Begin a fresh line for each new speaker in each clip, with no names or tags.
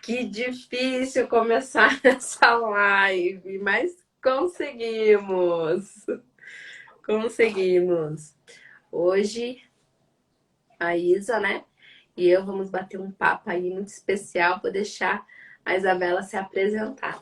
Que difícil começar essa live, mas conseguimos. Conseguimos. Hoje, a Isa, né? E eu vamos bater um papo aí muito especial. Vou deixar a Isabela se apresentar.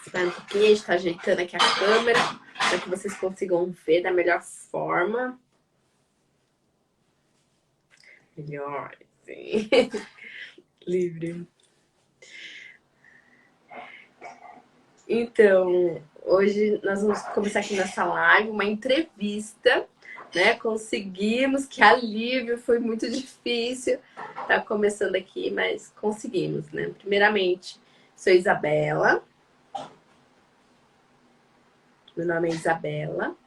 Espera um pouquinho, a gente tá ajeitando aqui a câmera para que vocês consigam ver da melhor forma. Melhor, sim. Livre. Então, hoje nós vamos começar aqui nessa live uma entrevista, né? Conseguimos, que alívio, foi muito difícil. Tá começando aqui, mas conseguimos, né? Primeiramente, sou Isabela. Meu nome é Isabela.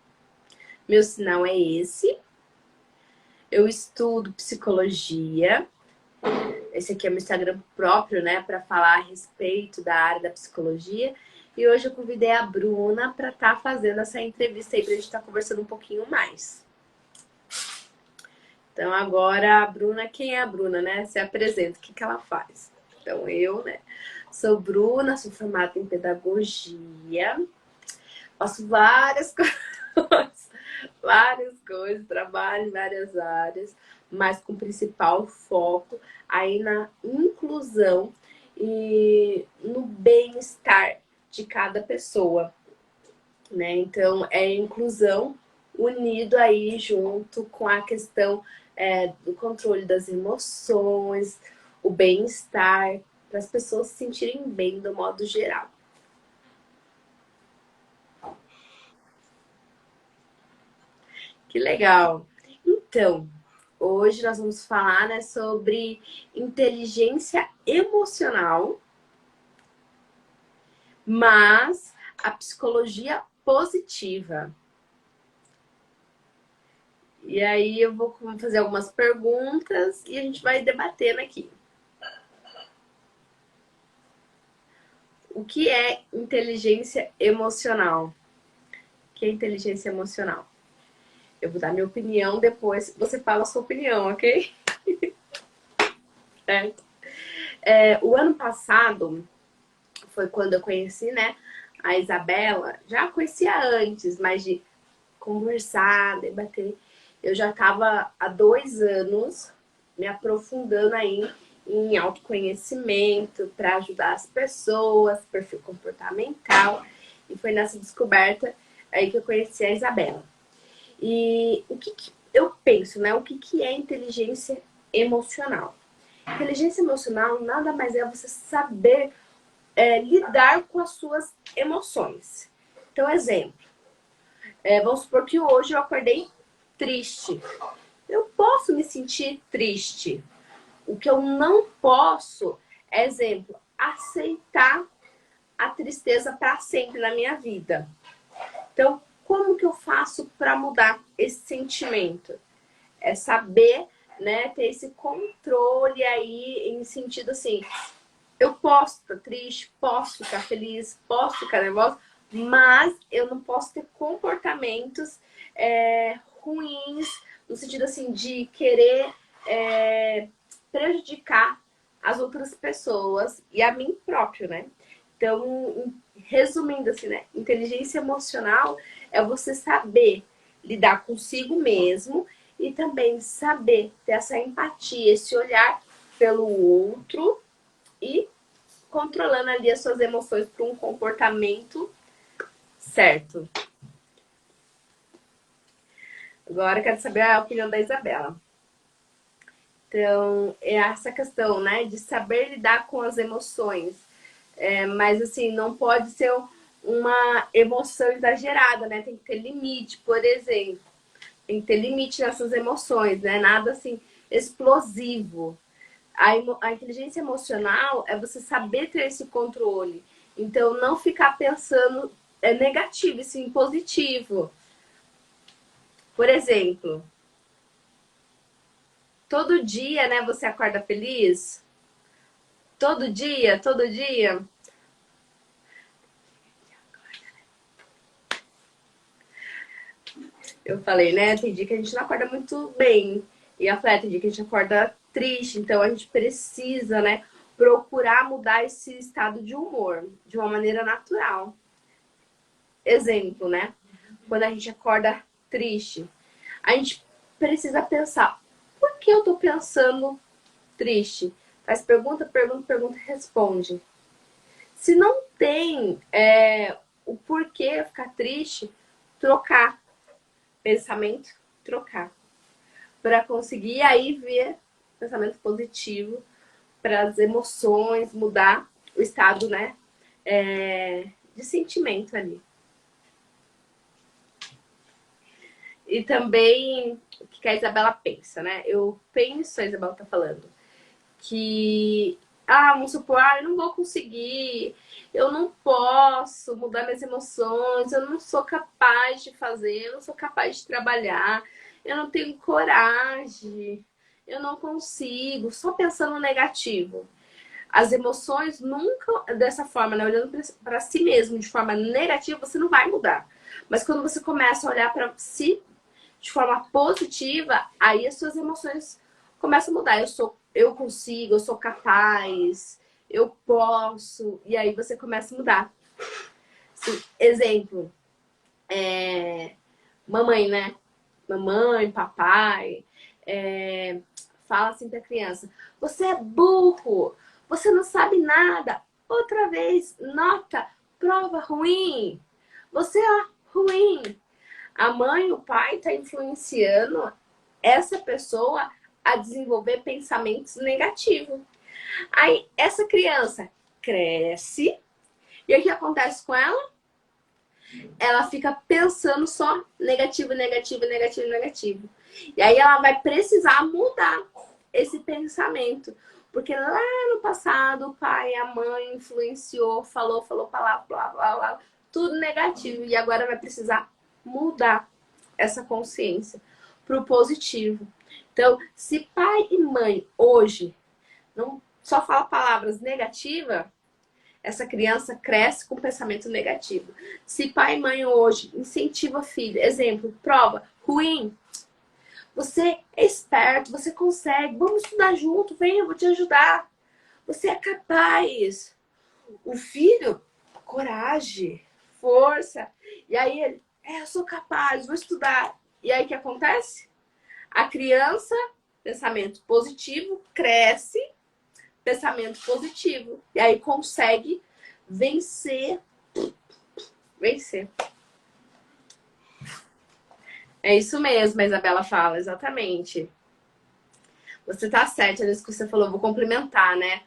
Meu sinal é esse. Eu estudo psicologia. Esse aqui é meu Instagram próprio, né? Para falar a respeito da área da psicologia. E hoje eu convidei a Bruna para estar fazendo essa entrevista aí, para a gente estar conversando um pouquinho mais. Então agora a Bruna, quem é a Bruna, né? Se apresenta, o que que ela faz? Então eu, né? Sou Bruna, sou formada em pedagogia, faço várias coisas, trabalho em várias áreas, mas com principal foco aí na inclusão e no bem-estar de cada pessoa, né? Então é inclusão unido aí junto com a questão do controle das emoções, o bem-estar, para as pessoas se sentirem bem do modo geral. Que legal! Então, hoje nós vamos falar, né, sobre inteligência emocional, mas a psicologia positiva. E aí eu vou fazer algumas perguntas e a gente vai debatendo aqui. O que é inteligência emocional? O que é inteligência emocional? Eu vou dar minha opinião, depois você fala a sua opinião, ok? Certo? O ano passado foi quando eu conheci, né, a Isabela. Já a conhecia antes, mas de conversar, debater. Eu já estava há 2 anos me aprofundando aí em autoconhecimento para ajudar as pessoas, perfil comportamental. E foi nessa descoberta aí que eu conheci a Isabela. E o que eu penso, né? O que é inteligência emocional? Inteligência emocional nada mais é você saber lidar com as suas emoções. Então, exemplo. Vamos supor que hoje eu acordei triste. Eu posso me sentir triste. O que eu não posso, exemplo, aceitar a tristeza para sempre na minha vida. Então, como que eu faço para mudar esse sentimento? É saber, né, ter esse controle aí em sentido assim, eu posso estar triste, posso ficar feliz, posso ficar nervosa, mas eu não posso ter comportamentos ruins, no sentido assim, de querer prejudicar as outras pessoas e a mim próprio, né? Então, resumindo assim, né? Inteligência emocional é você saber lidar consigo mesmo e também saber ter essa empatia, esse olhar pelo outro e controlando ali as suas emoções para um comportamento certo. Agora eu quero saber a opinião da Isabela. Então, é essa questão, né, de saber lidar com as emoções. Mas, assim, não pode ser uma emoção exagerada, né? Tem que ter limite, por exemplo. Tem que ter limite nessas emoções, né? Nada, assim, explosivo. A inteligência emocional é você saber ter esse controle. Então, não ficar pensando negativo, e sim positivo. Por exemplo, todo dia, né, você acorda feliz? Todo dia, todo dia. Eu falei, né, tem dia que a gente não acorda muito bem. E eu falei, tem dia que a gente acorda triste. Então, a gente precisa, né, procurar mudar esse estado de humor de uma maneira natural. Exemplo, né? Quando a gente acorda triste, a gente precisa pensar, por que eu tô pensando triste? Faz pergunta, pergunta, pergunta e responde. Se não tem o porquê ficar triste, trocar pensamento, trocar. Para conseguir aí ver pensamento positivo, para as emoções, mudar o estado, né? De sentimento ali. E também o que a Isabela pensa, né? Eu penso, a Isabela tá falando, que, vamos supor, eu não vou conseguir, eu não posso mudar minhas emoções, eu não sou capaz de fazer, eu não sou capaz de trabalhar, eu não tenho coragem, eu não consigo, só pensando no negativo. As emoções nunca, dessa forma, né, olhando para si mesmo de forma negativa, você não vai mudar. Mas quando você começa a olhar para si de forma positiva, aí as suas emoções começam a mudar. Eu consigo, eu sou capaz, eu posso, e aí você começa a mudar. Exemplo, mamãe, né? Mamãe, papai, fala assim pra criança: você é burro, você não sabe nada. Outra vez, nota, prova ruim. Você é ruim. A mãe e o pai tá influenciando essa pessoa a desenvolver pensamentos negativos. Aí essa criança cresce e o que acontece com ela? Ela fica pensando só negativo, negativo, negativo, negativo. E aí ela vai precisar mudar esse pensamento. Porque lá no passado o pai e a mãe influenciou, falou palavra, blá, blá, blá, tudo negativo. E agora vai precisar mudar essa consciência para o positivo. Então, se pai e mãe hoje não só fala palavras negativas, essa criança cresce com pensamento negativo. Se pai e mãe hoje incentiva filho, exemplo, prova ruim, você é esperto, você consegue, vamos estudar junto, vem, eu vou te ajudar. Você é capaz. O filho, coragem, força. E aí ele, eu sou capaz, vou estudar. E aí o que acontece? A criança, pensamento positivo, cresce, pensamento positivo. E aí consegue vencer. É isso mesmo, a Isabela fala, exatamente. Você tá certa nisso que você falou, vou complementar, né?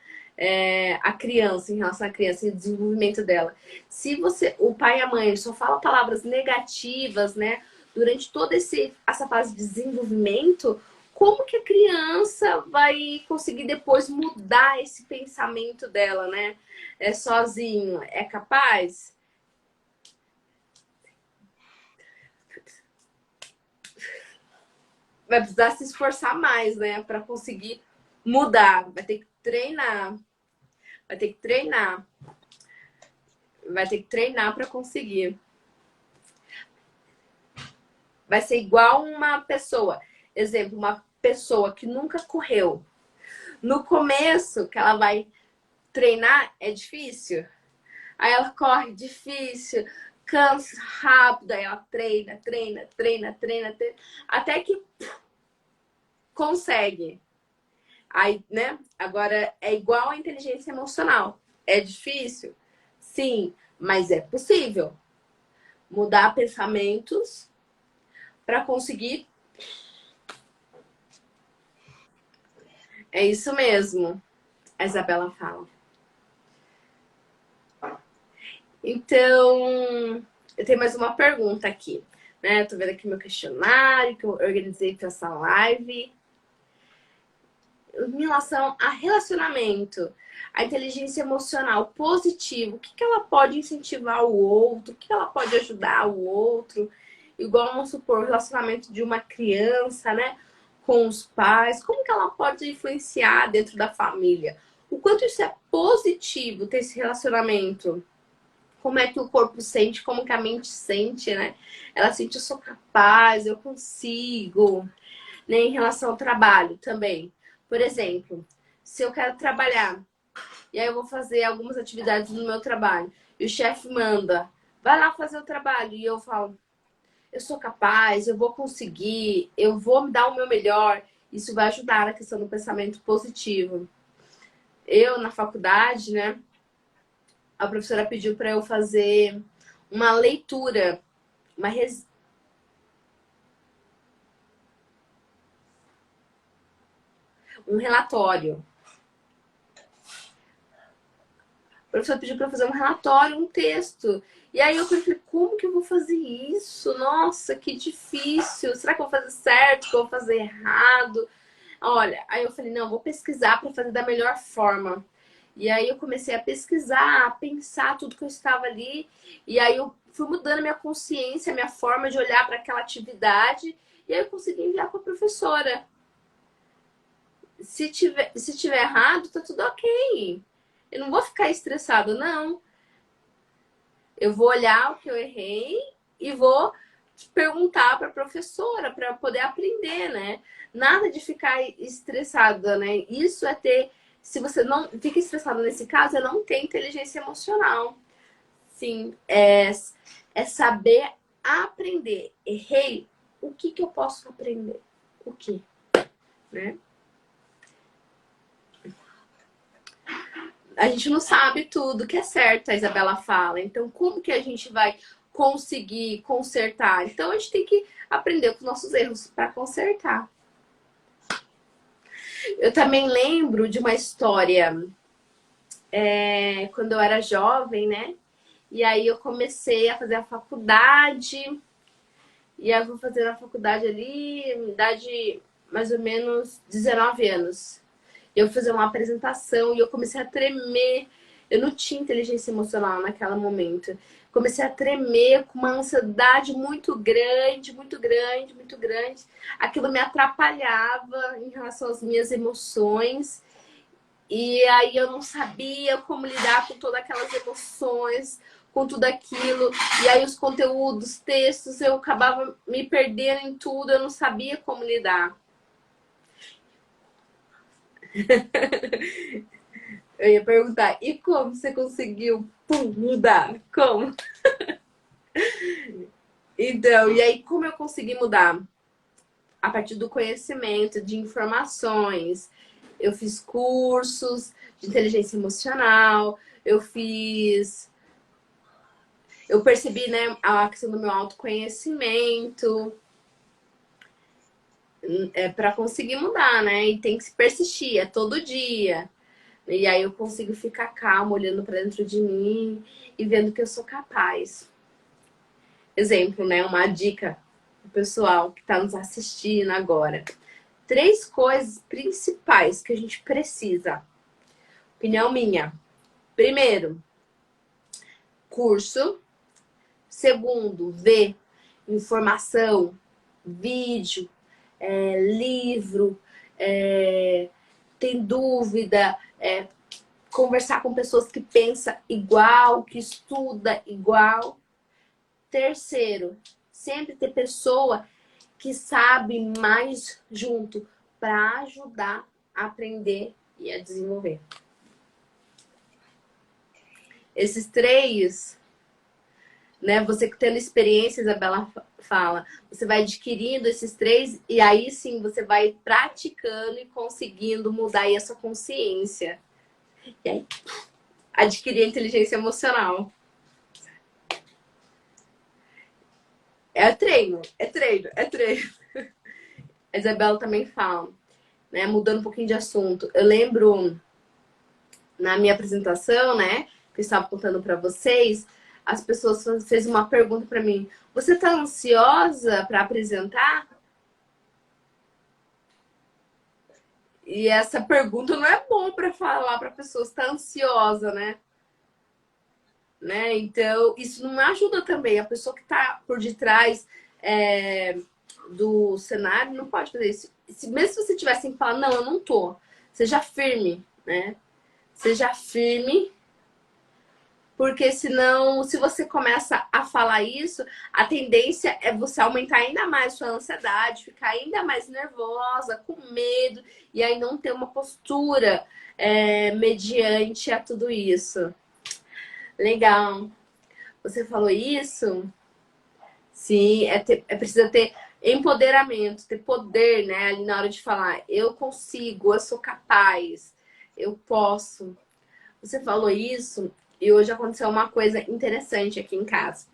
A criança, em relação à criança e o desenvolvimento dela. Se o pai e a mãe só falam palavras negativas, né? Durante toda essa fase de desenvolvimento, como que a criança vai conseguir depois mudar esse pensamento dela, né? Sozinho. É capaz? Vai precisar se esforçar mais, né? Para conseguir mudar. Vai ter que treinar. Vai ter que treinar. Vai ter que treinar para conseguir. Vai ser igual uma pessoa. Exemplo, uma pessoa que nunca correu. No começo, que ela vai treinar, é difícil. Aí ela corre, difícil, cansa rápido, aí ela treina, até que consegue. Aí, né? Agora é igual a inteligência emocional. É difícil? Sim, mas é possível mudar pensamentos para conseguir. É isso mesmo, a Isabela fala. Então, eu tenho mais uma pergunta aqui, né? Tô vendo aqui meu questionário que eu organizei para essa live. Em relação a relacionamento, a inteligência emocional positiva, o que ela pode incentivar o outro, o que ela pode ajudar o outro, igual, vamos supor, o relacionamento de uma criança, né, com os pais, como que ela pode influenciar dentro da família? O quanto isso é positivo ter esse relacionamento? Como é que o corpo sente, como que a mente sente, né? Ela sente, eu sou capaz, eu consigo, né? Em relação ao trabalho também. Por exemplo, se eu quero trabalhar e aí eu vou fazer algumas atividades no meu trabalho e o chefe manda, vai lá fazer o trabalho e eu falo, eu sou capaz, eu vou conseguir, eu vou me dar o meu melhor. Isso vai ajudar na questão do pensamento positivo. Eu, na faculdade, né, a professora pediu para eu fazer uma leitura, um relatório. O professor pediu para fazer um relatório, um texto. E aí eu falei, como que eu vou fazer isso? Nossa, que difícil. Será que eu vou fazer certo? Que eu vou fazer errado? Olha, aí eu falei, não, vou pesquisar para fazer da melhor forma. E aí eu comecei a pesquisar, a pensar tudo que eu estava ali. E aí eu fui mudando minha consciência, minha forma de olhar para aquela atividade. E aí eu consegui enviar para a professora. Se tiver errado, tá tudo ok. Eu não vou ficar estressada, não. Eu vou olhar o que eu errei e vou perguntar para a professora para poder aprender, né? Nada de ficar estressada, né? Isso é ter. Se você não fica estressado nesse caso, é não ter inteligência emocional. Sim, é saber aprender. Errei, o que eu posso aprender? O que, né? A gente não sabe tudo que é certo, a Isabela fala. Então, como que a gente vai conseguir consertar? Então, a gente tem que aprender com os nossos erros para consertar. Eu também lembro de uma história quando eu era jovem, né? E aí eu comecei a fazer a faculdade. E aí eu vou fazer a faculdade ali, idade mais ou menos 19 anos. Eu fui fazer uma apresentação e eu comecei a tremer. Eu não tinha inteligência emocional naquele momento. Comecei a tremer com uma ansiedade muito grande, muito grande, muito grande. Aquilo me atrapalhava em relação às minhas emoções. E aí eu não sabia como lidar com todas aquelas emoções, com tudo aquilo. E aí os conteúdos, textos, eu acabava me perdendo em tudo. Eu não sabia como lidar. Eu ia perguntar, e como você conseguiu mudar? Como? Então, e aí como eu consegui mudar? A partir do conhecimento, de informações. Eu fiz cursos de inteligência emocional, eu percebi, né, a questão do meu autoconhecimento, para conseguir mudar, né? E tem que se persistir, é todo dia. E aí eu consigo ficar calma, olhando para dentro de mim e vendo que eu sou capaz. Exemplo, né? Uma dica pro pessoal que está nos assistindo agora. 3 coisas principais que a gente precisa. Opinião minha. Primeiro, curso. Segundo, ver informação, vídeo, livro, tem dúvida, conversar com pessoas que pensam igual, que estuda igual. Terceiro, sempre ter pessoa que sabe mais junto para ajudar a aprender e a desenvolver. Esses 3, né? Você que tendo experiência, Isabela fala, você vai adquirindo esses 3 e aí sim você vai praticando e conseguindo mudar aí a sua consciência. E aí, adquirir a inteligência emocional. É treino, é treino, é treino. A Isabela também fala, né? Mudando um pouquinho de assunto. Eu lembro na minha apresentação, né? Que eu estava contando para vocês, as pessoas fez uma pergunta para mim. Você tá ansiosa para apresentar? E essa pergunta não é bom para falar para pessoas que tá ansiosa, né? Então, isso não ajuda também. A pessoa que está por detrás do cenário não pode fazer isso. Mesmo se você tivesse que falar, não, eu não tô. Seja firme, né? Seja firme, porque senão, se você começa a falar isso, a tendência é você aumentar ainda mais sua ansiedade, ficar ainda mais nervosa, com medo, e aí não ter uma postura mediante a tudo isso. Legal. Você falou isso? Sim, precisa ter empoderamento, ter poder, né? Ali na hora de falar, eu consigo, eu sou capaz, eu posso. Você falou isso E hoje aconteceu uma coisa interessante aqui em casa.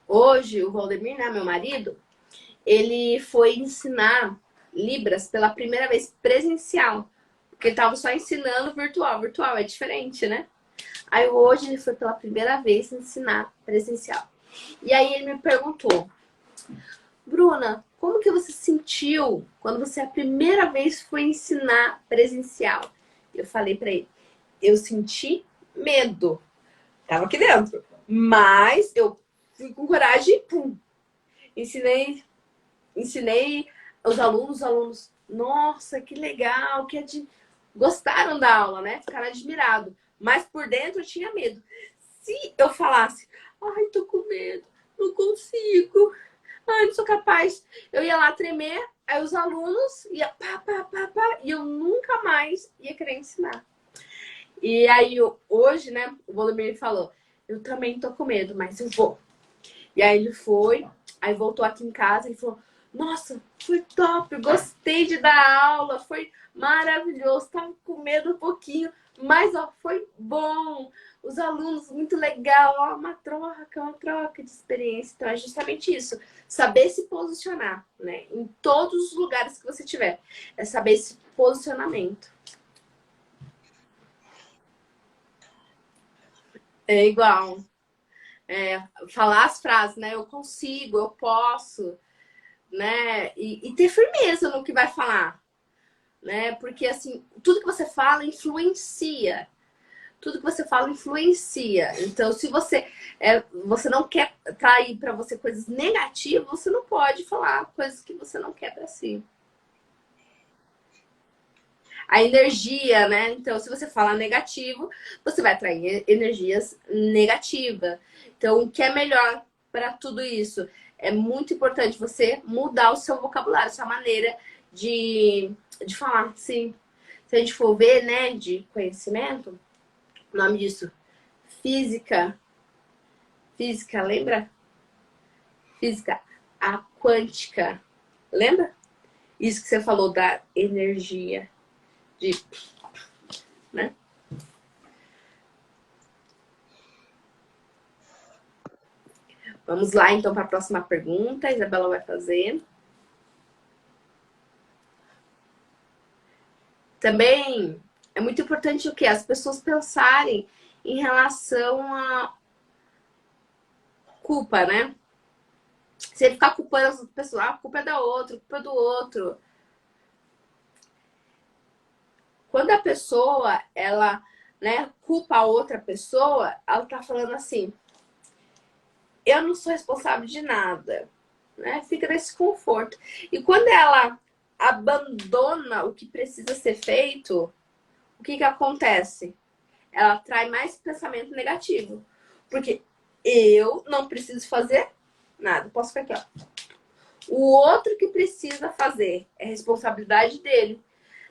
Hoje, o Valdemir, né, meu marido, ele foi ensinar Libras pela primeira vez presencial. Porque ele tava só ensinando virtual. Virtual é diferente, né? Aí hoje ele foi pela primeira vez ensinar presencial. E aí ele me perguntou, Bruna, como que você sentiu quando você a primeira vez foi ensinar presencial? Eu falei pra ele, eu senti medo. Tava aqui dentro. Mas eu fui com coragem e pum. Ensinei os alunos, nossa, que legal, gostaram da aula, né? Ficaram admirados. Mas por dentro eu tinha medo. Se eu falasse, ai, tô com medo, não consigo, ai, não sou capaz, eu ia lá tremer, aí os alunos iam pá, e eu nunca mais ia querer ensinar. E aí hoje, né, o Volodymyr falou, eu também tô com medo, mas eu vou. E aí ele foi, aí voltou aqui em casa e falou, nossa, foi top, gostei de dar aula, foi maravilhoso, tava com medo um pouquinho, mas ó, foi bom. Os alunos, muito legal, ó, uma troca de experiência. Então é justamente isso, saber se posicionar, né? Em todos os lugares que você tiver, é saber esse posicionamento. É igual, falar as frases, né? Eu consigo, eu posso, né? E ter firmeza no que vai falar, né? Porque assim, tudo que você fala influencia. Tudo que você fala influencia. Então, se você não quer trair para você coisas negativas, você não pode falar coisas que você não quer para si. A energia, né? Então, se você fala negativo, você vai atrair energias negativas. Então, o que é melhor para tudo isso? É muito importante você mudar o seu vocabulário, sua maneira de falar. Sim. Se a gente for ver, né, de conhecimento, o nome disso, física. Física, lembra? Física, a quântica. Lembra? Isso que você falou da energia, de, né? Vamos lá, então, para a próxima pergunta. A Isabela vai fazer. Também é muito importante o quê? As pessoas pensarem em relação à culpa, né? Você ficar culpando as pessoas, a culpa é da outra, a culpa é do outro. Quando a pessoa, ela, né, culpa a outra pessoa, ela tá falando assim, eu não sou responsável de nada, né? Fica nesse conforto. E quando ela abandona o que precisa ser feito, o que que acontece? Ela atrai mais pensamento negativo. Porque eu não preciso fazer nada. Posso ficar aqui, ó. O outro que precisa fazer é responsabilidade dele.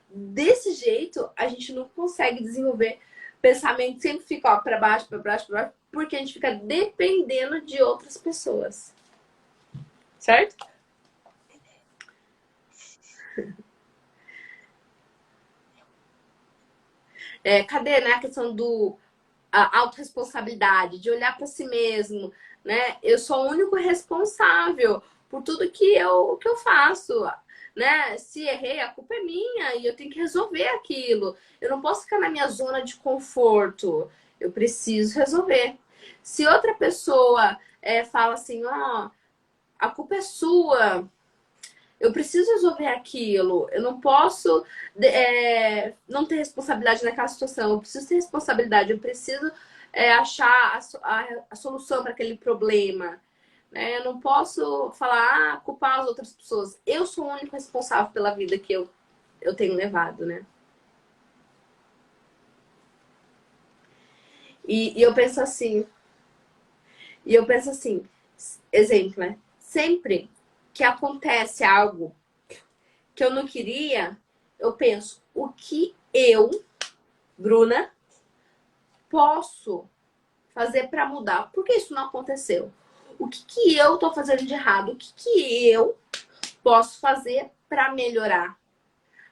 Desse jeito, a gente não consegue desenvolver pensamento, sempre fica para baixo, para baixo, para baixo, porque a gente fica dependendo de outras pessoas. Certo? Cadê, né, a questão a autorresponsabilidade, de olhar para si mesmo, né? Eu sou o único responsável por tudo que eu faço, né? Se errei, a culpa é minha e eu tenho que resolver aquilo. Eu não posso ficar na minha zona de conforto. Eu preciso resolver. Se outra pessoa fala assim, ó, a culpa é sua, eu preciso resolver aquilo. Eu não posso não ter responsabilidade naquela situação. Eu preciso ter responsabilidade. Eu preciso achar a solução para aquele problema. Né? Eu não posso falar, culpar as outras pessoas. Eu sou o único responsável pela vida que eu tenho levado, né? E eu penso assim, exemplo, né? Sempre que acontece algo que eu não queria, eu penso, o que eu, Bruna, posso fazer para mudar? Por que isso não aconteceu? O que eu tô fazendo de errado? O que eu posso fazer para melhorar?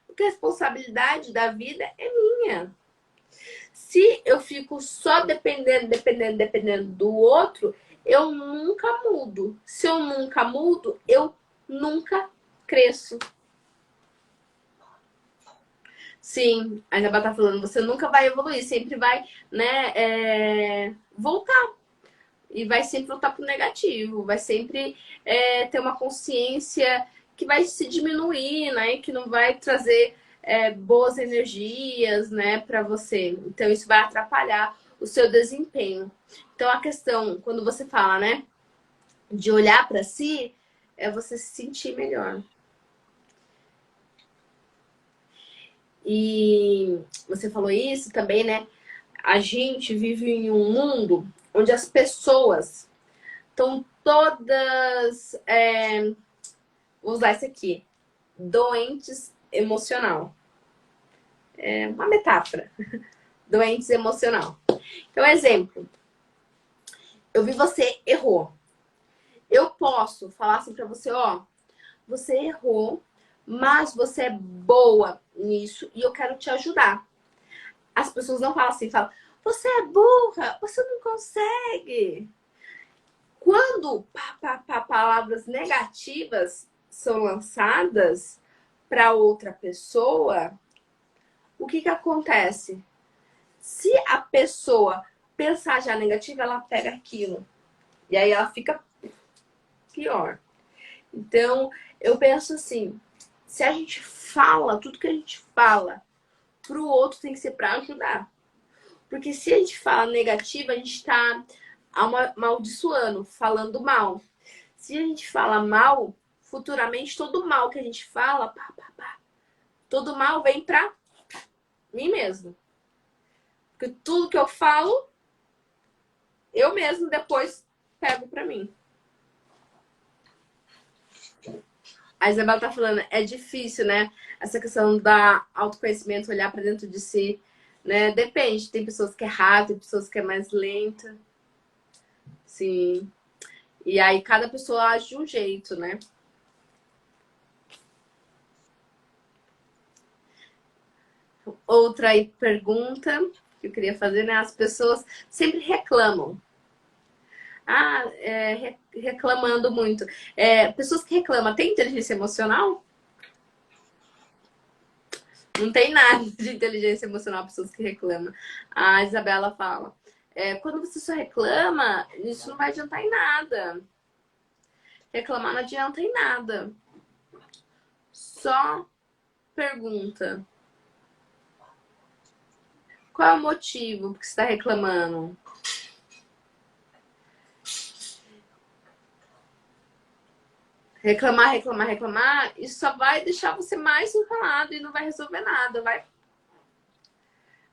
Porque a responsabilidade da vida é minha. Se eu fico só dependendo do outro, eu nunca mudo. Se eu nunca mudo, eu nunca cresço. Sim, a Isabel tá falando, você nunca vai evoluir, sempre vai, né, voltar. E vai sempre voltar pro negativo, vai sempre ter uma consciência que vai se diminuir, né, que não vai trazer boas energias, né, para você. Então isso vai atrapalhar o seu desempenho. Então a questão, quando você fala, né, de olhar para si, é você se sentir melhor. E você falou isso também, né? A gente vive em um mundo onde as pessoas estão todas, vou usar esse aqui, doentes emocional. É uma metáfora. Doentes emocional. Então, exemplo. Eu vi você errou. Eu posso falar assim pra você, ó, você errou, mas você é boa nisso e eu quero te ajudar. As pessoas não falam assim, falam, você é burra, você não consegue. Quando palavras negativas são lançadas para outra pessoa, o que acontece? Se a pessoa pensar já negativa, ela pega aquilo. E aí ela fica pior. Então, eu penso assim, se a gente fala, tudo que a gente fala pro outro tem que ser para ajudar. Porque se a gente fala negativo, a gente tá amaldiçoando, falando mal. Se a gente fala mal, futuramente todo mal que a gente fala, todo mal vem pra mim mesmo. Porque tudo que eu falo, eu mesmo depois pego pra mim. A Isabela tá falando, é difícil, né? Essa questão da autoconhecimento, olhar pra dentro de si, né? Depende, tem pessoas que é rápido, tem pessoas que é mais lenta. Sim. E aí cada pessoa age de um jeito, né? Outra aí pergunta que eu queria fazer, né? As pessoas sempre reclamam. Reclamando muito. Pessoas que reclamam, tem inteligência emocional? Não tem nada de inteligência emocional, pessoas que reclamam. A Isabela fala, quando você só reclama, isso não vai adiantar em nada. Reclamar não adianta em nada. Só pergunta. Qual é o motivo que você está reclamando? Reclamar, isso só vai deixar você mais enrolado e não vai resolver nada. Vai,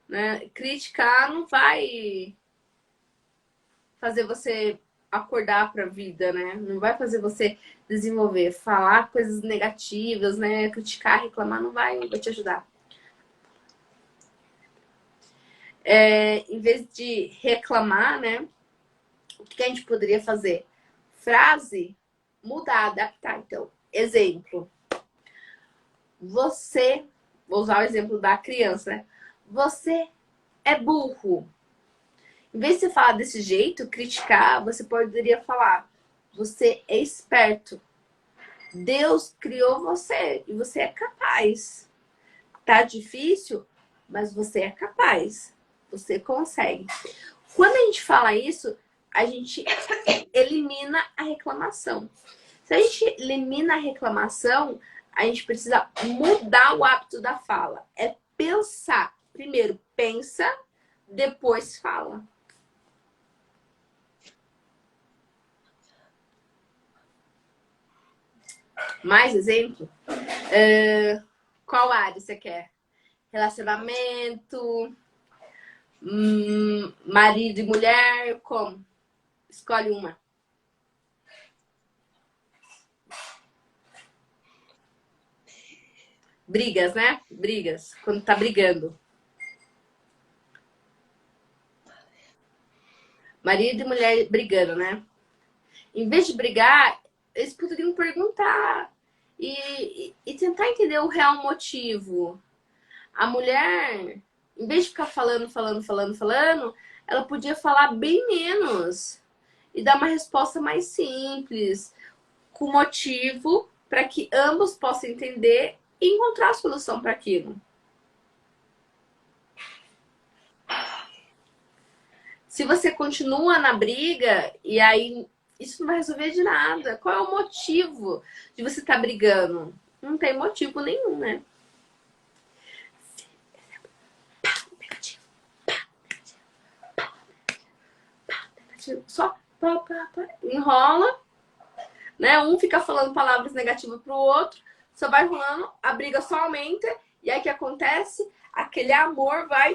né? Criticar não vai fazer você acordar para a vida, né? Não vai fazer você desenvolver. Falar coisas negativas, né? Criticar, reclamar não vai te ajudar. Em vez de reclamar, né? O que a gente poderia fazer? Frase, mudar, adaptar. Então, exemplo. Você, vou usar o exemplo da criança, né? Você é burro. Em vez de você falar desse jeito, criticar, você poderia falar: você é esperto. Deus criou você e você é capaz. Tá difícil, mas você é capaz. Você consegue. Quando a gente fala isso, a gente elimina a reclamação. Se a gente elimina a reclamação, a gente precisa mudar o hábito da fala. É pensar. Primeiro pensa, depois fala. Mais exemplo? Qual área você quer? Relacionamento, marido e mulher, como? Escolhe uma. Brigas, né? Brigas. Quando tá brigando. Marido e mulher brigando, né? Em vez de brigar, eles poderiam perguntar e tentar entender o real motivo. A mulher Em vez de ficar falando, ela podia falar bem menos e dar uma resposta mais simples, com motivo para que ambos possam entender e encontrar a solução para aquilo. Se você continua na briga e aí isso não vai resolver de nada. Qual é o motivo de você estar brigando? Não tem motivo nenhum, né? Só enrola, né? Um fica falando palavras negativas pro outro, só vai rolando, a briga só aumenta, e aí o que acontece? Aquele amor vai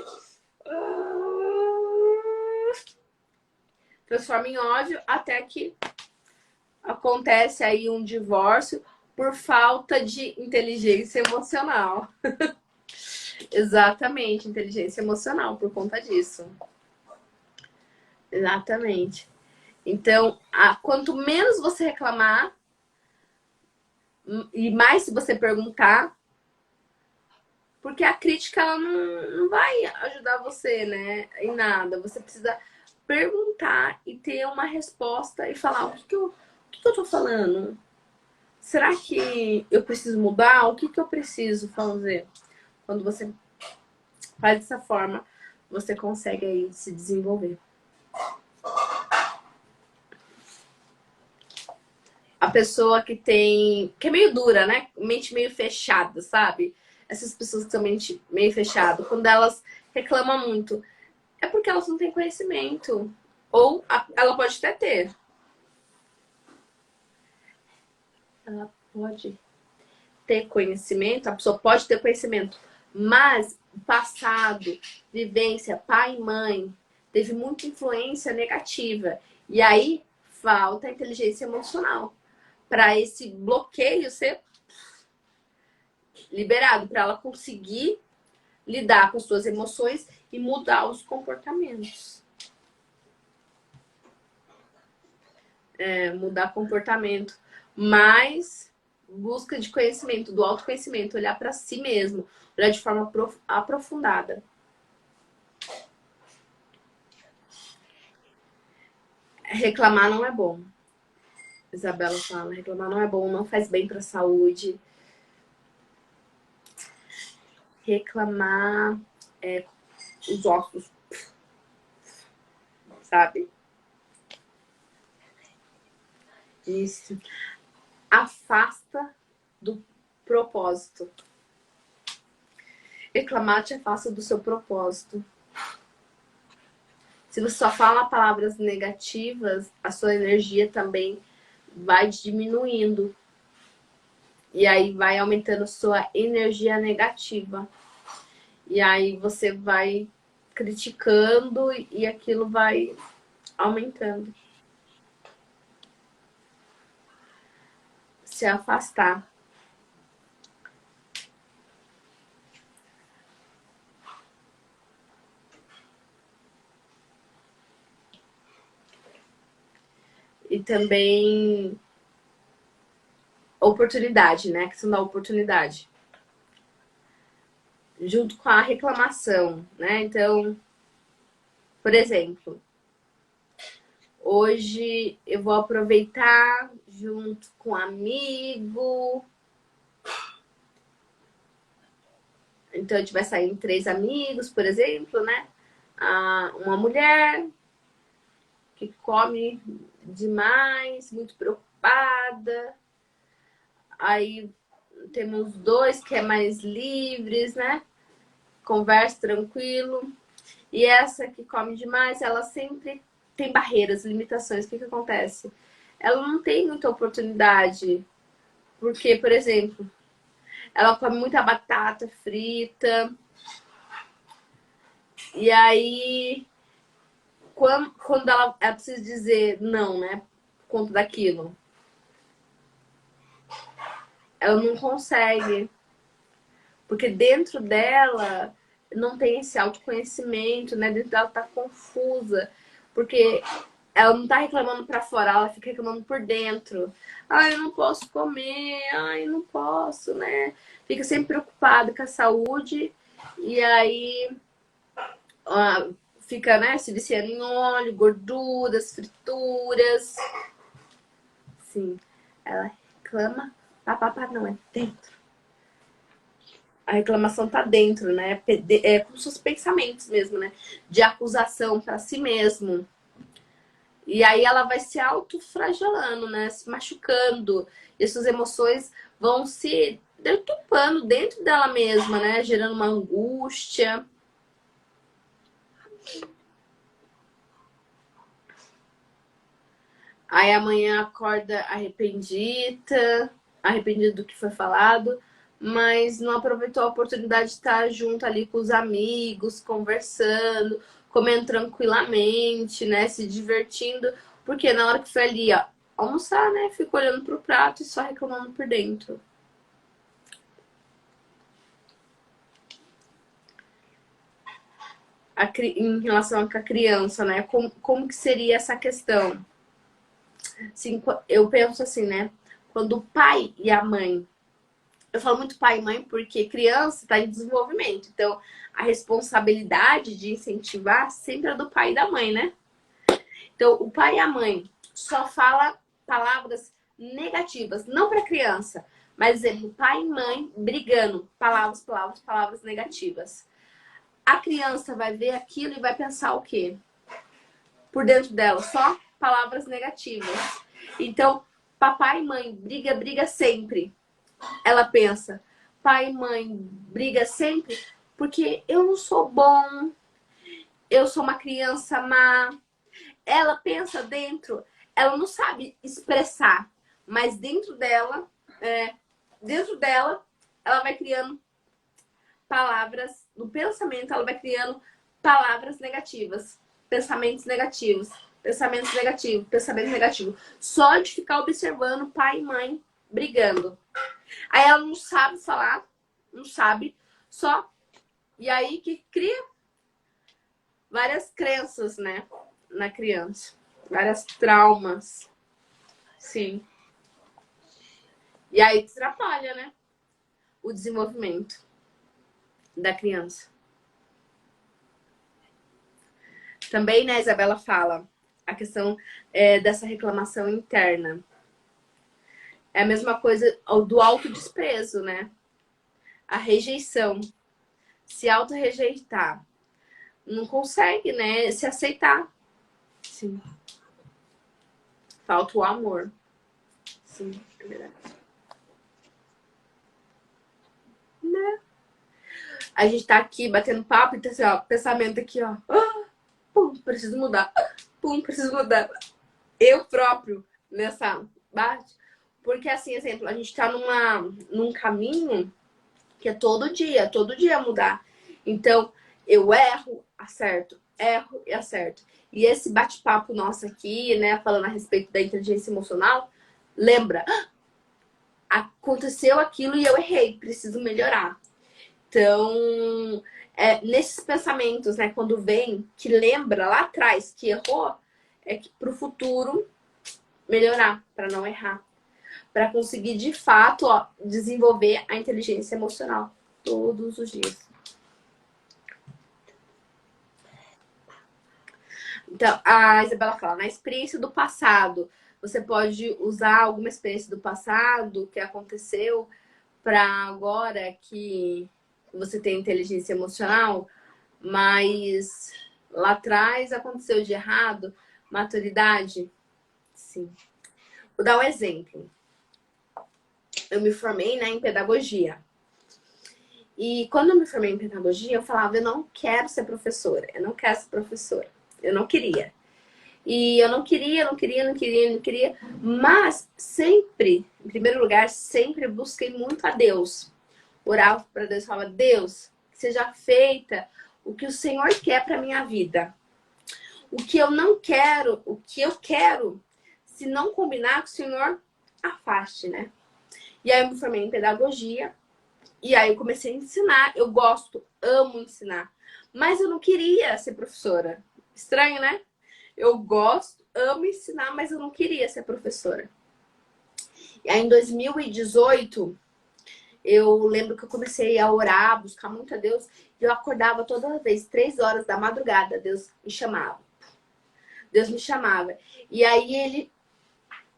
transforma em ódio até que acontece aí um divórcio por falta de inteligência emocional. Exatamente, inteligência emocional por conta disso. Exatamente. Então, quanto menos você reclamar e mais se você perguntar, porque a crítica ela não vai ajudar você, né, em nada. Você precisa perguntar e ter uma resposta e falar o que eu tô falando? Será que eu preciso mudar? O que eu preciso fazer? Quando você faz dessa forma, você consegue aí se desenvolver. A pessoa que é meio dura, né? Mente meio fechada, sabe? Essas pessoas que são mente meio fechada, quando elas reclamam muito, é porque elas não têm conhecimento. Ou ela pode até ter. Ela pode ter conhecimento, a pessoa pode ter conhecimento, mas passado, vivência, pai e mãe, teve muita influência negativa. E aí falta a inteligência emocional para esse bloqueio ser liberado, para ela conseguir lidar com as suas emoções e mudar os comportamentos. Mudar comportamento, mas busca de conhecimento, do autoconhecimento, olhar para si mesmo, olhar de forma aprofundada. Reclamar não é bom. Isabela fala, reclamar não é bom, não faz bem para a saúde. Reclamar os ossos, sabe? Isso. Afasta do propósito. Reclamar te afasta do seu propósito. Se você só fala palavras negativas, a sua energia também vai diminuindo. E aí vai aumentando sua energia negativa. E aí você vai criticando e aquilo vai aumentando. Se afastar. E também oportunidade, né? A questão da oportunidade. Junto com a reclamação, né? Então, por exemplo, hoje eu vou aproveitar junto com um amigo. Então, a gente vai sair em 3 amigos, por exemplo, né? Uma mulher que come demais, muito preocupada. Aí temos 2 que é mais livres, né? Conversa tranquilo. E essa que come demais, ela sempre tem barreiras, limitações. O que acontece? Ela não tem muita oportunidade. Porque, por exemplo, ela come muita batata frita. E aí, quando ela precisa dizer não, né? Por conta daquilo. Ela não consegue. Porque dentro dela não tem esse autoconhecimento, né? Dentro dela tá confusa. Porque ela não tá reclamando pra fora, ela fica reclamando por dentro. Ai, eu não posso comer, ai, não posso, né? Fica sempre preocupada com a saúde. E aí fica, né, se viciando em óleo, gorduras, frituras. Sim, ela reclama, papapá, não, é dentro. A reclamação tá dentro, né? É com seus pensamentos mesmo, né? De acusação para si mesmo. E aí ela vai se autoflagelando, né? Se machucando. E suas emoções vão se deturpando dentro dela mesma, né? Gerando uma angústia. Aí amanhã acorda arrependida do que foi falado, mas não aproveitou a oportunidade de estar junto ali com os amigos, conversando, comendo tranquilamente, né? Se divertindo, porque na hora que foi ali, ó, almoçar, né? Ficou olhando pro prato e só reclamando por dentro. Em relação com a criança, né? Como que seria essa questão? Assim, eu penso assim, né? Quando o pai e a mãe, eu falo muito pai e mãe porque criança está em desenvolvimento, então a responsabilidade de incentivar sempre é do pai e da mãe, né? Então o pai e a mãe só fala palavras negativas, não para criança, mas exemplo, pai e mãe brigando, palavras negativas. A criança vai ver aquilo e vai pensar o quê? Por dentro dela, só palavras negativas. Então, papai e mãe briga sempre. Ela pensa, pai e mãe briga sempre porque eu não sou bom, eu sou uma criança má. Ela pensa dentro, ela não sabe expressar, mas dentro dela, ela vai criando palavras, no pensamento ela vai criando palavras negativas, pensamentos negativos, pensamentos negativos, pensamentos negativos. Só de ficar observando pai e mãe brigando. Aí ela não sabe falar, não sabe, só. E aí que cria várias crenças, né, na criança. Várias traumas. Sim. E aí atrapalha, né, o desenvolvimento da criança. Também, né, a Isabela fala a questão dessa reclamação interna. É a mesma coisa do autodesprezo, né? A rejeição. Se auto-rejeitar. Não consegue, né? Se aceitar. Sim. Falta o amor. Sim, é verdade. Né? A gente tá aqui batendo papo e tá assim, ó, pensamento aqui, ó. Pum, preciso mudar. Pum, preciso mudar. Eu próprio nessa bate. Porque assim, exemplo, a gente tá num caminho que é todo dia mudar. Então, eu erro e acerto. E esse bate-papo nosso aqui, né, falando a respeito da inteligência emocional, lembra, aconteceu aquilo e eu errei, preciso melhorar. Então, nesses pensamentos, né, quando vem, que lembra lá atrás que errou, é que pro futuro melhorar, para não errar. Para conseguir, de fato, ó, desenvolver a inteligência emocional todos os dias. Então, a Isabela fala, na experiência do passado, você pode usar alguma experiência do passado que aconteceu para agora que você tem inteligência emocional, mas lá atrás aconteceu de errado, maturidade? Sim. Vou dar um exemplo. Eu me formei, né, em pedagogia. E quando eu me formei em pedagogia, eu falava, eu não quero ser professora, eu não quero ser professora. Eu não queria. E eu não queria, mas sempre, em primeiro lugar, sempre busquei muito a Deus. Orava para Deus, falava, Deus, que seja feita o que o Senhor quer para minha vida. O que eu não quero, o que eu quero, se não combinar com o Senhor, afaste, né? E aí eu me formei em pedagogia, e aí eu comecei a ensinar. Eu gosto, amo ensinar. Mas eu não queria ser professora. Estranho, né? Eu gosto, amo ensinar, mas eu não queria ser professora. E aí em 2018, Eu lembro que eu comecei a orar, a buscar muito a Deus. E eu acordava toda vez, 3 horas da madrugada, Deus me chamava. Deus me chamava. E aí ele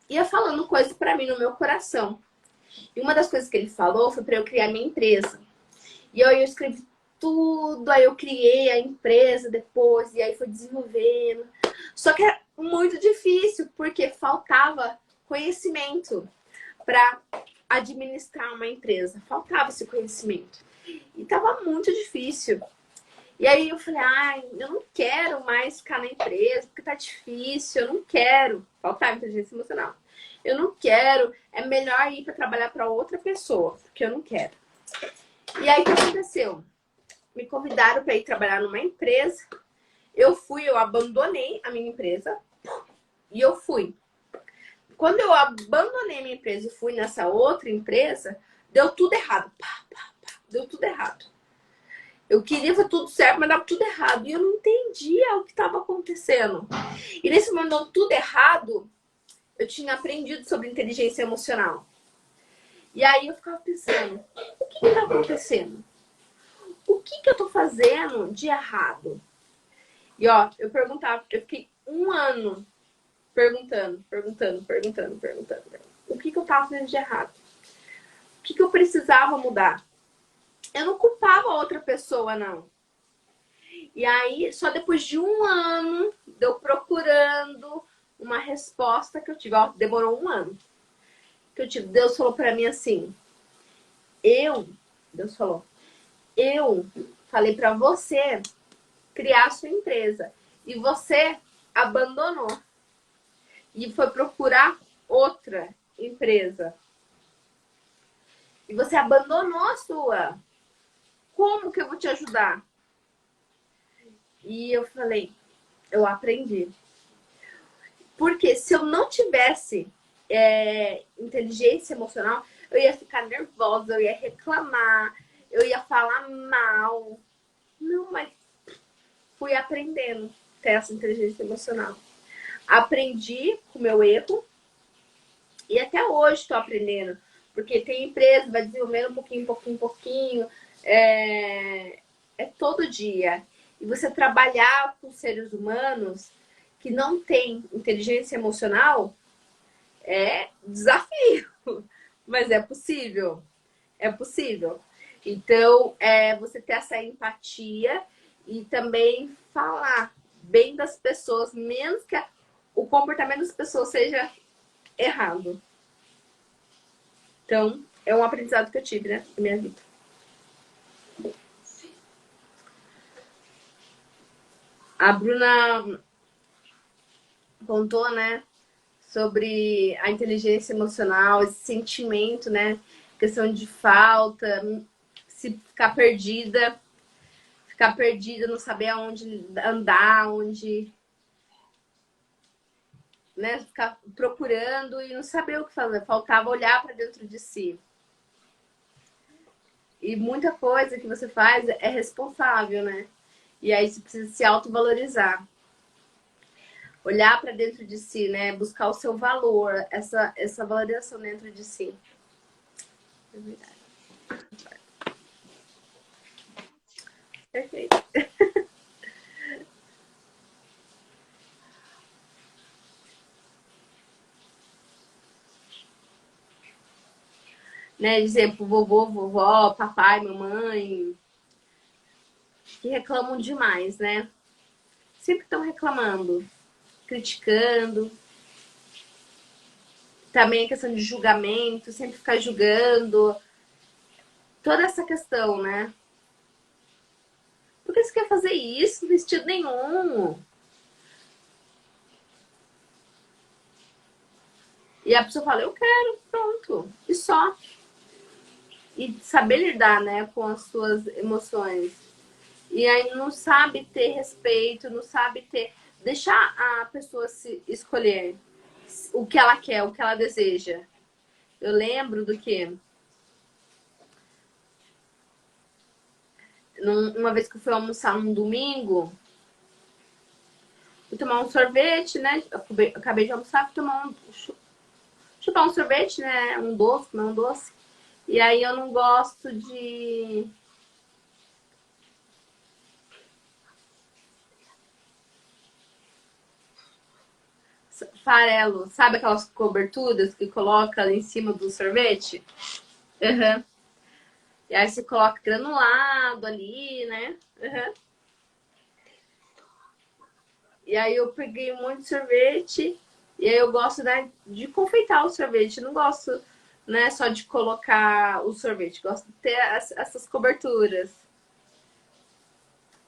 ia falando coisas pra mim no meu coração. E uma das coisas que ele falou foi pra eu criar minha empresa. E aí eu escrevi tudo, aí eu criei a empresa depois, e aí foi desenvolvendo. Só que era muito difícil, porque faltava conhecimento para administrar uma empresa. Faltava esse conhecimento. E tava muito difícil. E aí eu falei, ai, eu não quero mais ficar na empresa, porque tá difícil, eu não quero. Faltava inteligência emocional. Eu não quero, é melhor ir para trabalhar para outra pessoa, porque eu não quero. E aí o que aconteceu? Me convidaram para ir trabalhar numa empresa. Eu fui, eu abandonei a minha empresa e eu fui. Quando eu abandonei a minha empresa e fui nessa outra empresa, deu tudo errado. Pá, pá, pá, deu tudo errado. Eu queria fazer tudo certo, mas dava tudo errado. E eu não entendia o que estava acontecendo. E nesse momento, deu tudo errado, eu tinha aprendido sobre inteligência emocional. E aí eu ficava pensando, o que está acontecendo? O que eu tô fazendo de errado? E ó, eu perguntava, eu fiquei um ano perguntando. O que eu tava fazendo de errado? O que eu precisava mudar? Eu não culpava outra pessoa, não. E aí, só depois de um ano, de eu procurando uma resposta que eu tive, ó, demorou um ano. Que eu tive, Deus falou pra mim assim, Deus falou, eu falei pra você criar a sua empresa e você abandonou e foi procurar outra empresa. E você abandonou a sua. Como que eu vou te ajudar? E eu falei, eu aprendi. Porque se eu não tivesse inteligência emocional, eu ia ficar nervosa, eu ia reclamar, eu ia falar mal. Não, mas fui aprendendo a ter essa inteligência emocional. Aprendi com o meu erro e até hoje estou aprendendo. Porque tem empresa, vai desenvolvendo um pouquinho. É todo dia. E você trabalhar com seres humanos que não têm inteligência emocional é desafio. Mas é possível. É possível. Então, você ter essa empatia e também falar bem das pessoas, menos que o comportamento das pessoas seja errado. Então, é um aprendizado que eu tive, né, na minha vida. A Bruna contou, né, sobre a inteligência emocional, esse sentimento, né, questão de falta, se ficar perdida, não saber aonde andar, onde, né, ficar procurando e não saber o que fazer, faltava olhar para dentro de si. E muita coisa que você faz é responsável, né? E aí você precisa se autovalorizar. Olhar para dentro de si, né? Buscar o seu valor, essa valorização dentro de si. É verdade. Perfeito. Né? Dizer pro vovô, vovó, papai, mamãe, que reclamam demais, né? Sempre estão reclamando, criticando. Também a questão de julgamento, sempre ficar julgando. Toda essa questão, né? Por que você quer fazer isso? Vestido nenhum. E a pessoa fala, eu quero, pronto. E só. E saber lidar, né, com as suas emoções. E aí não sabe ter respeito, não sabe ter... Deixar a pessoa se escolher o que ela quer, o que ela deseja. Eu lembro do que... Uma vez que eu fui almoçar num domingo, fui tomar um sorvete, né? Eu acabei de almoçar, fui tomar chupar um sorvete, né? Um doce, comer um doce. E aí eu não gosto de... farelo, sabe aquelas coberturas que coloca ali em cima do sorvete? Uhum. E aí você coloca granulado ali, né? Uhum. E aí eu peguei um monte de sorvete. E aí eu gosto, né, de confeitar o sorvete. Não gosto, né, só de colocar o sorvete. Gosto de ter essas coberturas.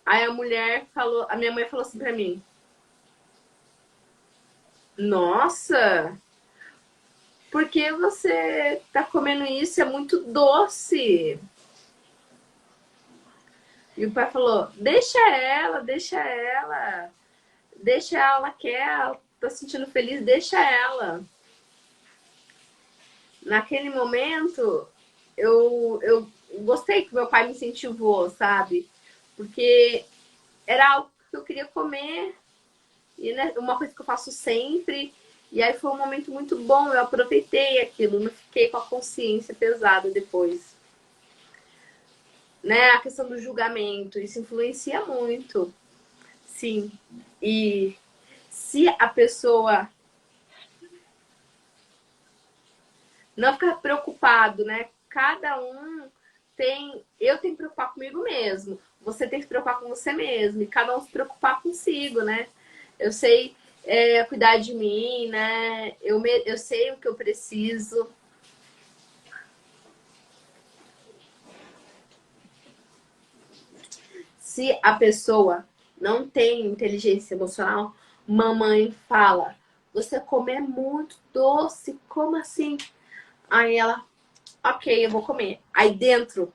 Aí a mulher falou, a minha mãe falou assim pra mim: Nossa, por que você tá comendo isso? É muito doce. E o pai falou: deixa ela quer, ela tá se sentindo feliz, deixa ela. Naquele momento, eu gostei que meu pai me incentivou, sabe? Porque era algo que eu queria comer, e né, uma coisa que eu faço sempre. E aí foi um momento muito bom, eu aproveitei aquilo, não fiquei com a consciência pesada depois. Né? A questão do julgamento, isso influencia muito, sim. E se a pessoa não ficar preocupado, né? Cada um tem. Eu tenho que preocupar comigo mesmo. Você tem que se preocupar com você mesmo. E cada um se preocupar consigo, né? Eu sei cuidar de mim, né? Eu sei o que eu preciso. Se a pessoa não tem inteligência emocional, mamãe fala: você comer muito doce, como assim? Aí ela, ok, eu vou comer. Aí dentro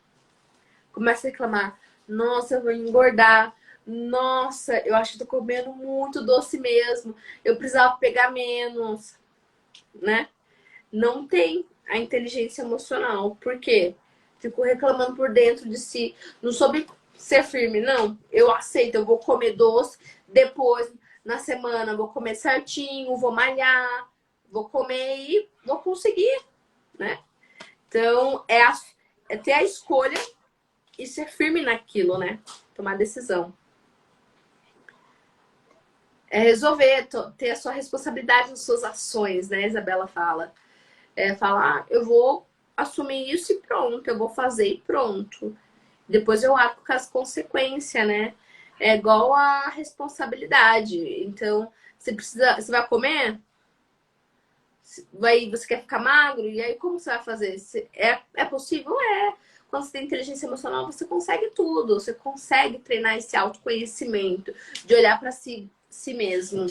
começa a reclamar: nossa, eu vou engordar. Nossa, eu acho que tô comendo muito doce mesmo. Eu precisava pegar menos, né? Não tem a inteligência emocional. Por quê? Ficou reclamando por dentro de si. Não soube ser firme. Não, eu aceito, eu vou comer doce. Depois, na semana, vou comer certinho, vou malhar, vou comer e vou conseguir, né? Então, é ter a escolha e ser firme naquilo, né? Tomar decisão. É resolver, ter a sua responsabilidade nas suas ações, né? Isabela fala. Falar, eu vou assumir isso e pronto, eu vou fazer e pronto. Depois eu arco com as consequências, né? É igual a responsabilidade. Então, você vai comer? Você quer ficar magro? E aí, como você vai fazer? É possível? É. Quando você tem inteligência emocional, você consegue tudo. Você consegue treinar esse autoconhecimento, de olhar para si mesmo.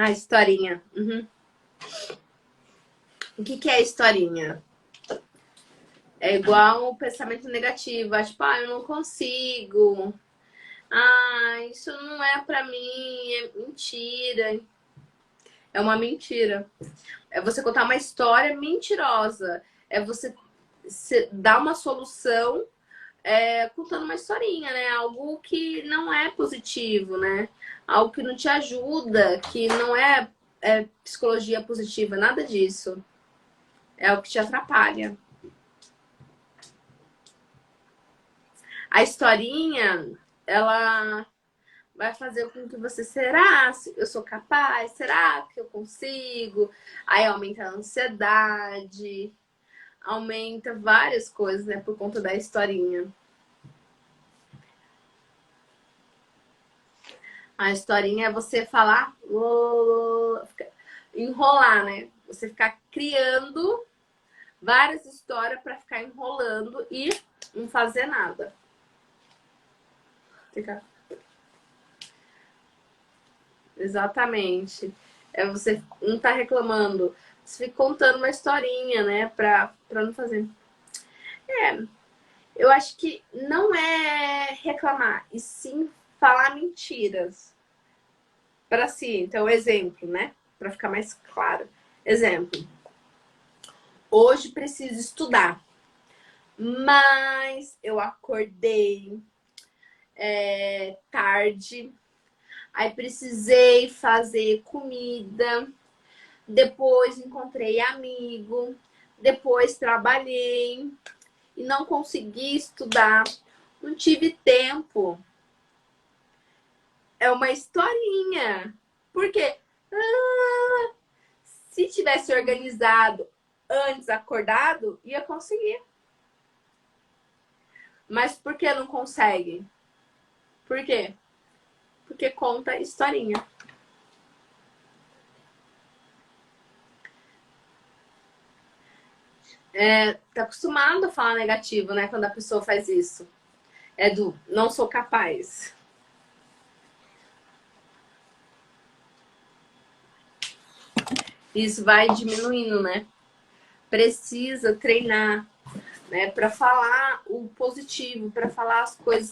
Ah, historinha. Uhum. O que é a historinha? É igual o pensamento negativo. Tipo, eu não consigo. Isso não é pra mim. É mentira. É uma mentira. É você contar uma história mentirosa. É você dar uma solução contando uma historinha, né? Algo que não é positivo, né? Algo que não te ajuda, que não é psicologia positiva, nada disso. É o que te atrapalha. A historinha, ela vai fazer com que você, será se eu sou capaz? Será que eu consigo? Aí aumenta a ansiedade, aumenta várias coisas, né, por conta da historinha. A historinha é você falar, enrolar, né? Você ficar criando várias histórias para ficar enrolando e não fazer nada. Fica Exatamente. É você não tá reclamando. Você fica contando uma historinha, né? Pra não fazer. Eu acho que não é reclamar, e sim falar mentiras para si. Então, exemplo, né? Para ficar mais claro. Exemplo. Hoje preciso estudar, mas eu acordei tarde, aí precisei fazer comida, depois encontrei amigo, depois trabalhei e não consegui estudar, não tive tempo. É uma historinha. Por quê? Se tivesse organizado antes, acordado, ia conseguir. Mas por que não consegue? Por quê? Porque conta historinha. Tá acostumado a falar negativo, né? Quando a pessoa faz isso. É do não sou capaz. Isso vai diminuindo, né? Precisa treinar, né? Para falar o positivo, para falar as coisas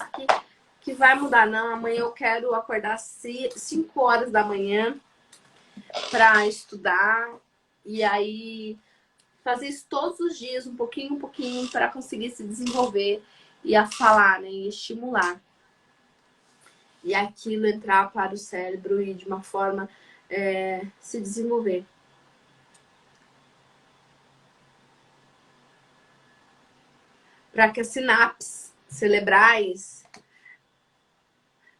que vai mudar. Não, amanhã eu quero acordar 5 horas da manhã para estudar. E aí fazer isso todos os dias, um pouquinho, para conseguir se desenvolver e a falar, né? E estimular. E aquilo entrar para o cérebro e de uma forma se desenvolver. Para que as sinapses cerebrais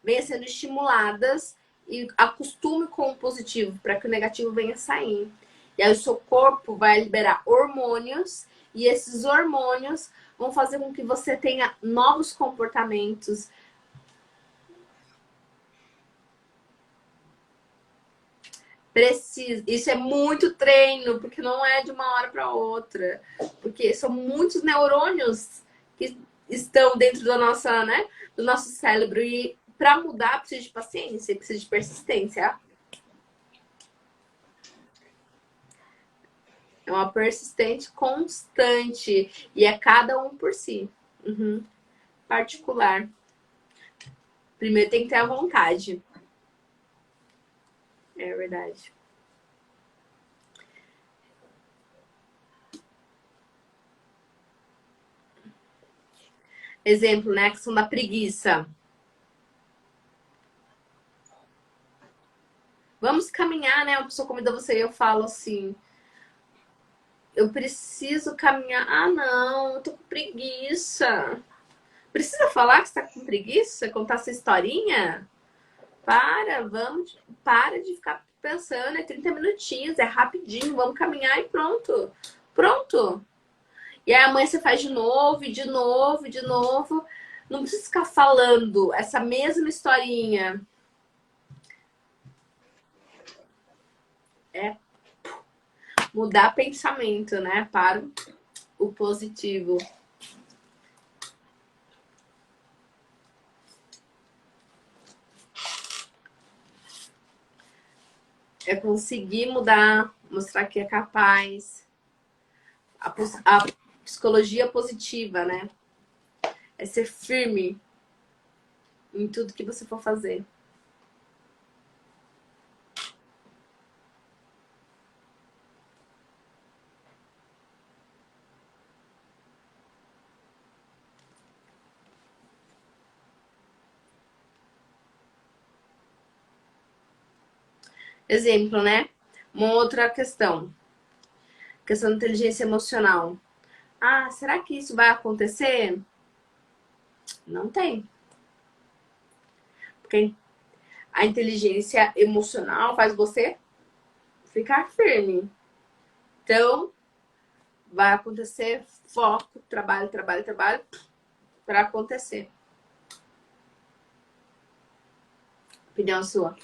venham sendo estimuladas e acostume com o positivo, para que o negativo venha saindo. E aí o seu corpo vai liberar hormônios, e esses hormônios vão fazer com que você tenha novos comportamentos. Precisa. Isso é muito treino, porque não é de uma hora para outra. Porque são muitos neurônios que estão dentro da nossa, né, do nosso cérebro. E para mudar precisa de paciência, precisa de persistência. É uma persistente constante. E é cada um por si. Uhum. Particular. Primeiro tem que ter a vontade. É verdade. Exemplo, né? A questão da preguiça. Vamos caminhar, né? A pessoa convida você e eu falo assim: eu preciso caminhar. Ah, não, eu tô com preguiça. Precisa falar que você tá com preguiça? Contar essa historinha? Para de ficar pensando. É 30 minutinhos, é rapidinho, vamos caminhar e pronto. Pronto. E aí amanhã você faz de novo, e de novo, e de novo. Não precisa ficar falando essa mesma historinha. É mudar pensamento, né? Para o positivo. É conseguir mudar, mostrar que é capaz. A psicologia positiva, né? É ser firme em tudo que você for fazer. Exemplo, né? Uma outra questão. Questão da inteligência emocional. Ah, será que isso vai acontecer? Não tem. Porque a inteligência emocional faz você ficar firme. Então, vai acontecer foco, trabalho, trabalho, trabalho para acontecer. Opinião sua.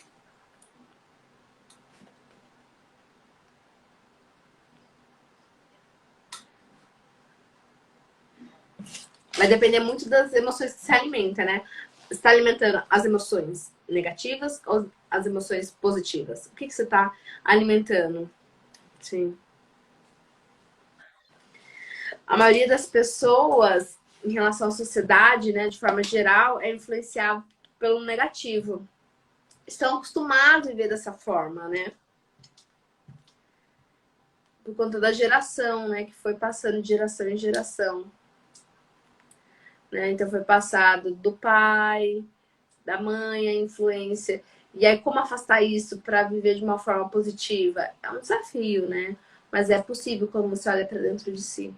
Vai depender muito das emoções que se alimenta, né? Você está alimentando as emoções negativas ou as emoções positivas? O que você está alimentando? Sim. A maioria das pessoas, em relação à sociedade, né, de forma geral, é influenciado pelo negativo. Estão acostumados a viver dessa forma, né? Por conta da geração, né, que foi passando de geração em geração. Né? Então foi passado do pai, da mãe, a influência. E aí, como afastar isso para viver de uma forma positiva? É um desafio, né? Mas é possível quando você olha para dentro de si.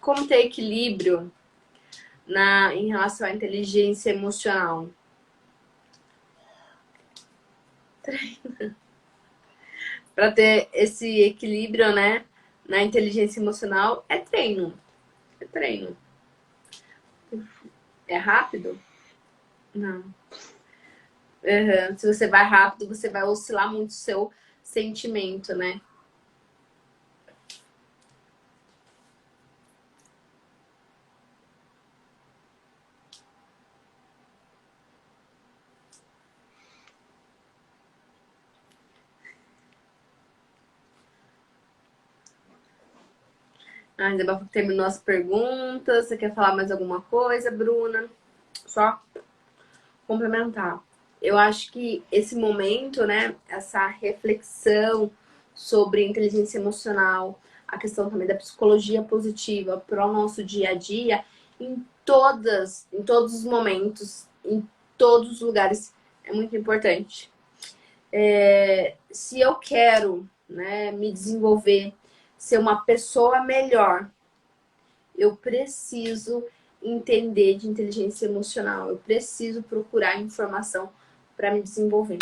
Como ter equilíbrio em relação à inteligência emocional? Para ter esse equilíbrio, né, na inteligência emocional, é treino. É treino. É rápido? Não. Uhum. Se você vai rápido, você vai oscilar muito o seu sentimento, né? A Isabel terminou as perguntas. Você quer falar mais alguma coisa, Bruna? Só complementar. Eu acho que esse momento, né, essa reflexão sobre inteligência emocional, a questão também da psicologia positiva para o nosso dia a dia, em todos os momentos, em todos os lugares, é muito importante. Se eu quero, né, me desenvolver, ser uma pessoa melhor, eu preciso entender de inteligência emocional, eu preciso procurar informação para me desenvolver.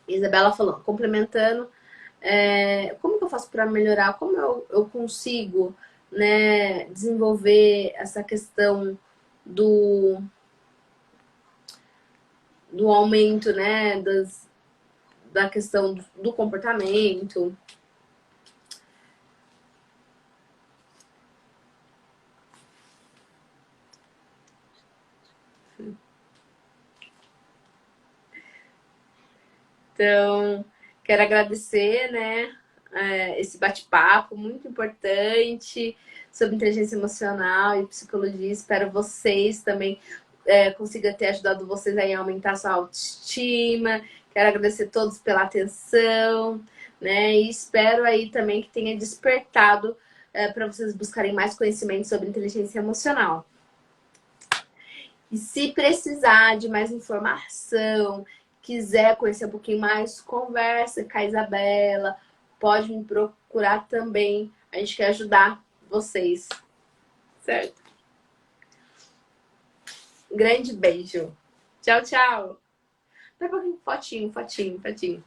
Isabela falou, complementando, como que eu faço para melhorar? Como eu consigo, né, desenvolver essa questão do, do aumento, né, da questão do comportamento? Então, quero agradecer, né, esse bate-papo muito importante sobre inteligência emocional e psicologia. Espero vocês também consiga ter ajudado vocês aí a aumentar a sua autoestima. Quero agradecer a todos pela atenção, né, e espero aí também que tenha despertado para vocês buscarem mais conhecimento sobre inteligência emocional. E se precisar de mais informação, quiser conhecer um pouquinho mais, conversa com a Isabela. Pode me procurar também. A gente quer ajudar vocês. Certo? Um grande beijo. Tchau, tchau. Até um pouquinho. Fotinho, fotinho, fotinho.